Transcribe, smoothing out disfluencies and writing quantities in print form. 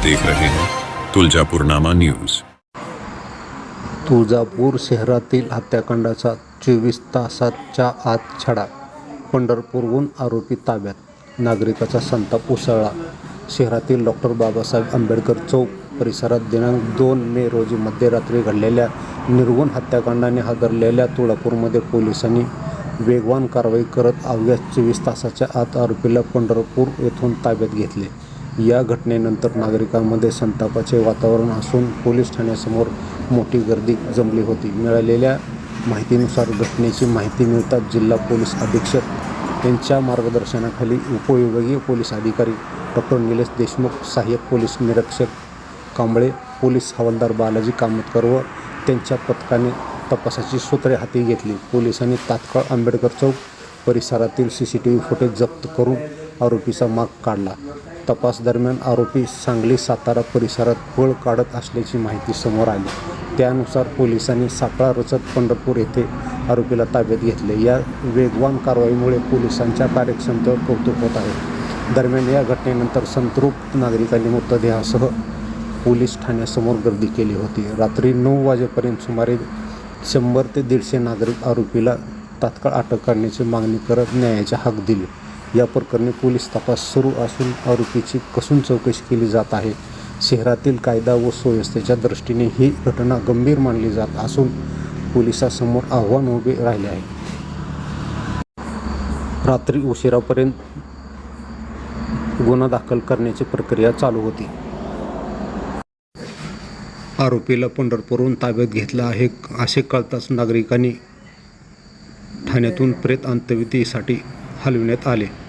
देख रहे हैं तुळजापूरनामा न्यूज। तुळजापूर शहरातील हत्याकांडाचा 24 तासाच्या आत छडा, पंढरपूरहून आरोपी ताब्यात, नागरिकाचा संताप उसळला। शहरातील डॉ. बाबासाहेब आंबेडकर चौक परिसरात दिनांक 2 मे रोजी मध्यरात्री घडलेल्या निर्घृण हत्याकांडाने हादरलेल्या तुळजापूरमध्ये पोलिसांनी वेगवान कारवाई करत अवघ्या 24 तासाच्या आत आरोपीला पंढरपूर येथून ताब्यात घेतले। या घटनेनंतर नागरिकांमध्ये संतापाचे वातावरण असून पोलीस ठाण्यासमोर मोठी गर्दी जमली होती। मिळालेल्या माहितीनुसार घटनेची माहिती मिळताच जिल्हा पोलीस अधीक्षक यांच्या मार्गदर्शनाखाली उपविभागीय पोलीस अधिकारी डॉ. निलेश देशमुख, सहाय्यक पोलीस निरीक्षक कांबळे, पोलीस हवालदार बालाजी कामतकर व त्यांच्या पथकाने तपासाची सूत्रे हाती घेतली। पोलिसांनी तात्काळ आंबेडकर चौक परिसरातील CCTV फुटेज जप्त करून आरोपीचा माग काढला। तपास दरम्यान आरोपी सांगली सातारा परिसरात पळ काढत असल्याची माहिती समोर आली। त्यानुसार पोलिसांनी सापळा रचत पंढरपूर येथे आरोपीला ताब्यात घेतले। या वेगवान कारवाईमुळे पोलिसांच्या कार्यक्षमतेवर कौतुक होत आहे। दरम्यान या घटनेनंतर संतप्त नागरिकांनी मृतदेहासह पोलीस ठाण्यासमोर गर्दी केली होती। रात्री 9 वाजेपर्यंत सुमारे 100 ते 150 नागरिक आरोपीला तात्काळ अटक करण्याची मागणी करत न्यायाची हाक दिली। या प्रकरणी पोलीस तपास सुरू असून आरोपीची कसून चौकशी केली जात आहे। शहरातील कायदा व सुव्यवस्थेच्या दृष्टीने ही घटना गंभीर मानली जात असून पोलिसांसमोर आव्हान उभे राहिले आहे। रात्री उशिरापर्यंत गुन्हा दाखल करण्याची प्रक्रिया चालू होती। आरोपीला पंढरपूरहून ताब्यात घेतलं आहे असे कळताच नागरिकांनी ठाण्यातून प्रेत अंत्यविधीसाठी हलविण्यात आले।